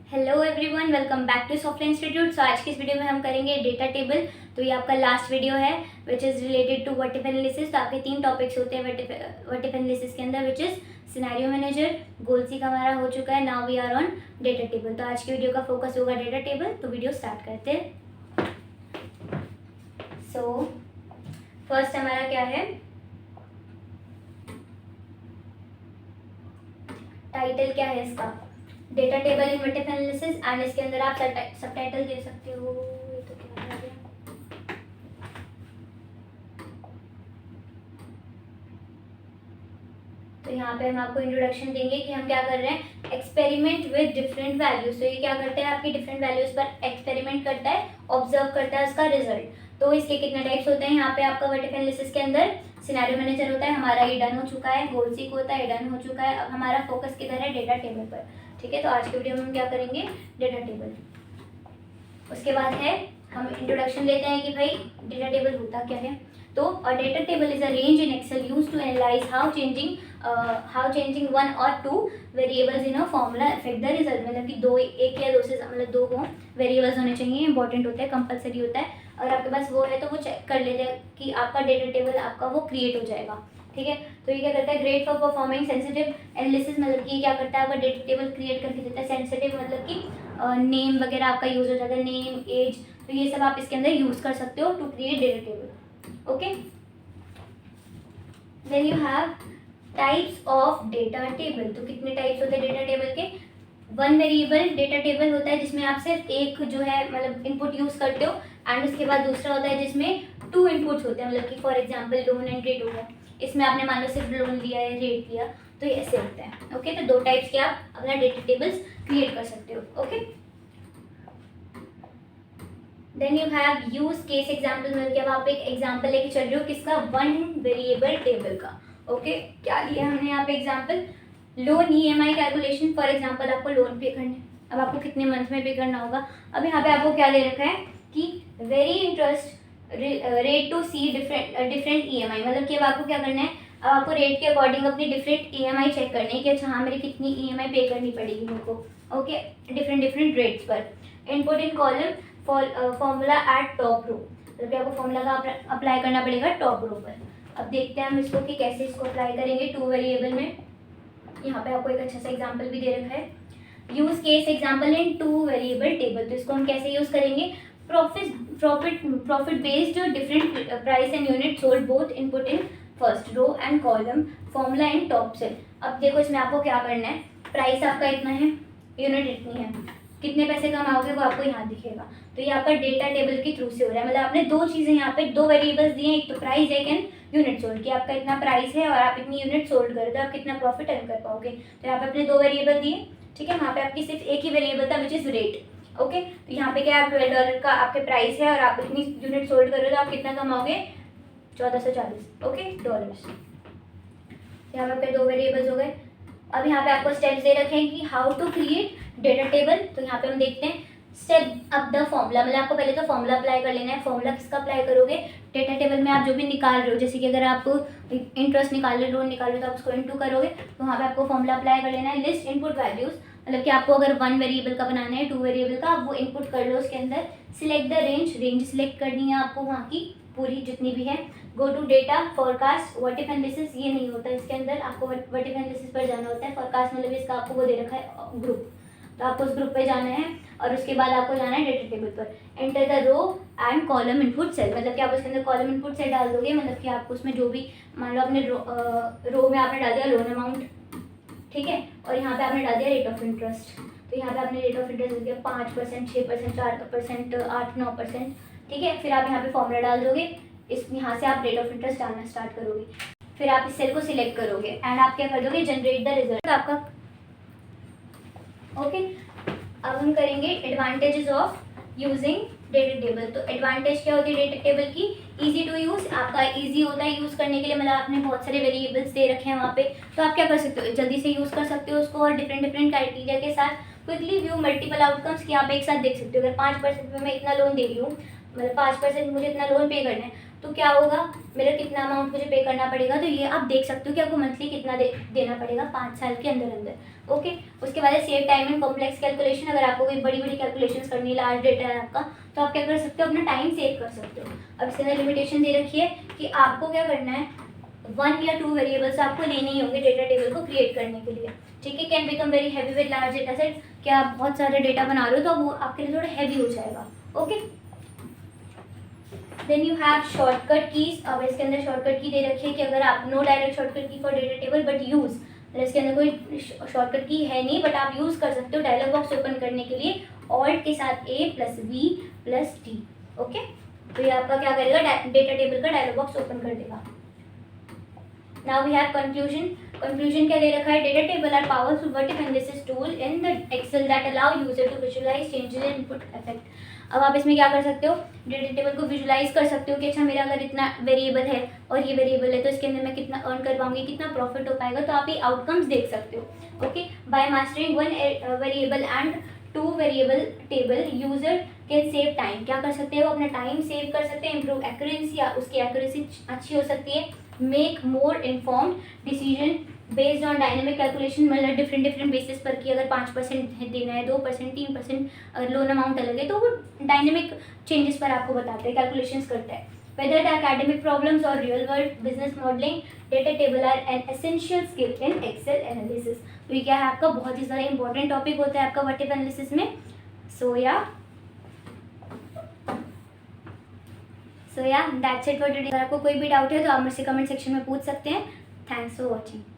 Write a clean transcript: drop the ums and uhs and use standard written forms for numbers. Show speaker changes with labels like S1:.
S1: Hello everyone, welcome back to software institute. So आज की इस वीडियो में हम करेंगे डेटा टेबल। तो ये आपका लास्ट वीडियो है which is related to what if analysis. तो आपके 3 टॉपिक्स होते हैं व्हाट इफ एनालिसिस के अंदर, which is scenario manager, goal seek का हमारा हो चुका है, now we are on data table. तो आज की वीडियो का फोकस होगा डेटा टेबल। तो वीडियो स्टार्ट करते हैं। सो फर्स्ट हमारा क्या है, टाइटल क्या है इसका, data table in what if analysis. And इसके अंदर आप सबटाइटल दे सकते हो। ये तो क्या आ गया, तो यहाँ पे हम आपको इंट्रोडक्शन देंगे कि हम क्या कर रहे हैं, एक्सपेरिमेंट विद डिफरेंट वैल्यूज। तो ये क्या करता है, आपकी डिफरेंट वैल्यूज पर एक्सपेरिमेंट करता है, ऑब्जर्व करता है उसका रिजल्ट। तो इसके कितने टाइप्स होते हैं, यहाँ पे आपका व्हाट इफ एनालिसिस के अंदर सिनेरियो मैनेजर होता है, हमारा ये डन हो चुका है, गोल सीक होता है, डन हो चुका है। अब हमारा फोकस किधर है, डेटा टेबल पर। ठीक है, तो आज के वीडियो में हम क्या करेंगे, डेटा टेबल। उसके बाद है हम इंट्रोडक्शन लेते हैं कि भाई डेटा टेबल होता क्या है। तो a data table is a range in Excel used to analyse how changing one or two variables in a formula affect the result. मतलब कि दो, एक या दो से मतलब दो हो वेरिएबल्स होने चाहिए, इंपॉर्टेंट होता है, कंपलसरी होता है। अगर आपके पास वो है तो वो चेक कर लेते हैं कि आपका डेटा टेबल आपका वो क्रिएट हो जाएगा। ठीक है, तो ये क्या करता है, great for performing sensitive analysis. मतलब कि क्या करता है, आपका डेटा टेबल क्रिएट करके देता है। सेंसिटिव मतलब कि नेम वगैरह आपका यूज हो जाता है, नेम, एज, तो ये सब आप इसके अंदर यूज कर सकते हो to create data table. Okay, then you have types of data table. तो कितने टाइप्स होते हैं डेटा टेबल के, वन वेरिएबल डेटा टेबल होता है जिसमें आप सिर्फ एक जो है मतलब इनपुट यूज करते हो। एंड उसके बाद दूसरा होता है जिसमें 2 इनपुट्स होते हैं, मतलब कि for example loan and rate हो गया, इसमें आपने मान लो सिर्फ लोन लिया है, रेट लिया, तो ये ऐसे होता है। ओके, तो 2 टाइप्स के आप अपना डेटा टेबल्स क्रिएट कर सकते हो। Okay, then you have use case example. मतलब कि अब आप एक एग्जाम्पल लेके चल रहे हो किसका, वन वेरिएबल टेबल का। ओके, क्या लिया हमने यहाँ पे example, loan EMI calculation. For example आपको लोन पे करना है, अब आपको कितने मंथ में पे करना होगा। अब यहाँ पे आपको क्या दे रखा है कि vary interest rate to see different EMI. मतलब कि अब आपको क्या करना है, अब आपको रेट के अकॉर्डिंग अपनी डिफरेंट ईएमआई चेक करनी है कि अच्छा हाँ मेरी कितनी ईएमआई पे करनी पड़ेगी मेरे को। ओके, डिफरेंट डिफरेंट रेट्स पर। Input in column formula at top row. मतलब कि आपको फॉर्मूला का अप्लाई करना पड़ेगा टॉप रो पर। अब देखते हैं हम इसको कि कैसे इसको अप्लाई करेंगे 2 वेरिएबल में। यहाँ पे आपको एक अच्छा सा एग्जांपल भी दे रखा है, use case example in 2 variable table. तो इसको हम कैसे यूज करेंगे, profit based different price and unit sold both input in first row and column formula in top cell. अब देखो इसमें आपको क्या करना है, प्राइस आपका इतना है, यूनिट इतनी है, कितने पैसे कमाओगे वो आपको यहाँ दिखेगा। तो ये आपका डेटा टेबल के थ्रू से हो रहा है। मतलब आपने 2 चीज़ें यहाँ पे, 2 वेरिएबल्स दिए हैं, एक तो प्राइस, एक एंड यूनिट सोल्ड, कि आपका इतना प्राइस है और आप इतनी यूनिट सोल्ड कर तो आप कितना प्रॉफिट अर्न कर पाओगे। तो यहाँ पे अपने 2 वेरिएबल दिए। ठीक है, वहाँ पे आपकी सिर्फ एक ही वेरिएबल था विच इज रेट। ओके, तो यहाँ पे क्या है, $12 का आपके प्राइस है और आप इतनी यूनिट सोल्ड कर रहे हो तो आप कितना कमाओगे, 1440 ओके डॉलर्स। यहाँ पे आपके 2 वेरिएबल्स हो गए। अब यहाँ पे आपको स्टेप्स दे रखे हैं कि how to create data table. तो यहाँ पे हम देखते हैं स्टेप अप द फॉर्मूला। मतलब आपको पहले तो फॉर्मूला अप्लाई कर लेना है। फॉर्मूला किसका अप्लाई करोगे, डेटा टेबल में आप जो भी निकाल रहे हो, जैसे कि अगर आप इंटरेस्ट निकाल रहे हो, लोन निकाल रहे हो, तो आप उसको इनटू करोगे, तो वहाँ पे आपको फॉर्मूला अप्लाई कर लेना है। लिस्ट इनपुट वैल्यूज, मतलब कि आपको अगर 1 वेरिएबल का बनाना है, 2 वेरिएबल का, आप वो इनपुट कर लो उसके अंदर। सिलेक्ट द रेंज सिलेक्ट करनी है आपको वहाँ की पूरी जितनी भी है। Go to data forecast what if analysis, ये नहीं होता इसके अंदर, आपको व्हाट इफ एनालिसिस पर जाना होता है। फोरकास्ट मतलब इसका आपको वो दे रखा है ग्रुप, तो आपको उस ग्रुप पे जाना है और उसके बाद आपको जाना है डेटा टेबल पर। Enter the row and column input cell, मतलब कि आप उसके अंदर कॉलम इनपुट सेल डाल दोगे। मतलब कि आपको उसमें जो भी, मान लो आपने रो में आपने डाल दिया लोन अमाउंट, ठीक है, और यहाँ पे आपने डाल दिया रेट ऑफ इंटरेस्ट। तो यहाँ पे आपने रेट ऑफ इंटरेस्ट दिया 5%, 6%, 4%, 8, 9%। ठीक है, फिर आप यहाँ पे फॉर्मूला डाल दोगे, इस यहाँ से आप रेट ऑफ इंटरेस्ट डालना स्टार्ट करोगे। फिर आप इस सेल को सिलेक्ट करोगे एंड आप क्या कर दोगे, जनरेट द रिजल्ट आपका। ओके, अब हम करेंगे advantages of using data table. तो एडवांटेज क्या होती है डेटा टेबल की, इजी टू यूज, आपका इजी होता है यूज करने के लिए। मतलब आपने बहुत सारे वेरिएबल्स दे रखे हैं वहाँ पे, तो आप क्या कर सकते हो, जल्दी से यूज कर सकते हो उसको, और डिफरेंट डिफरेंट क्राइटेरिया के साथ क्विकली व्यू मल्टीपल आउटकम्स की आप एक साथ देख सकते हो। अगर 5% में मैं इतना लोन दे रही हूँ, मतलब 5% मुझे इतना लोन पे करना है, तो क्या होगा, मेरा कितना अमाउंट मुझे पे करना पड़ेगा, तो ये आप देख सकते हो कि आपको मंथली कितना देना पड़ेगा 5 साल के अंदर अंदर। ओके। उसके बाद है save time in complex calculation. अगर आपको कोई बड़ी बड़ी कैलकुलेशंस करनी है, लार्ज डेटा है आपका, तो आप क्या कर सकते हो, अपना टाइम सेव कर सकते हो। अब इसके अंदर लिमिटेशन दे रखी है कि आपको क्या करना है, 1 या 2 वेरिएबल्स आपको लेने ही होंगे डेटा टेबल को क्रिएट करने के लिए, ठीक है। Can become very heavy with large data set, क्या आप बहुत सारे डेटा बना रहे हो तो वो आपके लिए थोड़ा हैवी हो जाएगा, okay. Then you have shortcut keys. अब इसके अंदर शॉर्टकट की दे रखी है कि अगर आप नो डायरेक्ट शॉर्टकट की for data table but use, इसके अंदर कोई शॉर्टकट की है नहीं बट आप यूज कर सकते हो डायलॉग बॉक्स ओपन करने के लिए ऑल्ट के साथ A + V + T, ओके। तो ये आपका क्या करेगा, डेटा टेबल का डायलॉग बॉक्स ओपन कर देगा। Now we have conclusion. Conclusion क्या दे रखा है, data table are powerful what if analysis tool in the Excel that allow user to visualise changes in input effect. अब आप इसमें क्या कर सकते हो, डेटा टेबल को विजुअलाइज कर सकते हो कि अच्छा मेरा अगर इतना वेरिएबल है और ये वेरिएबल है तो इसके अंदर मैं कितना अर्न कर पाऊंगी, कितना प्रॉफिट हो पाएगा, तो आप ये आउटकम्स देख सकते हो, okay. By mastering 1 variable and 2 variable table user can save time. क्या कर सकते हो, अपना टाइम सेव कर सकते हैं, इंप्रूव एक्यूरेंसी, या उसकी एक्यूरेंसी अच्छी हो सकती है, make more informed decision based on dynamic calculation, मतलब डिफरेंट बेसिस पर कि अगर 5% देना है, 2%, 3%, अगर लोन अमाउंट अलग है तो वो डायनेमिक चेंजेस पर आपको बताते हैं, कैलकुलेशंस करता है। वेदर द academic problems और real world business modelling, data table are an essential skill in Excel analysis. तो ये क्या है आपका बहुत ही ज़्यादा इंपॉर्टेंट टॉपिक होता है आपका व्हाट इफ एनालिसिस में। सो या दैट्स इट फॉर टुडे। अगर आपको कोई भी डाउट है तो आप मुझसे कमेंट सेक्शन में पूछ सकते हैं। Thanks for watching.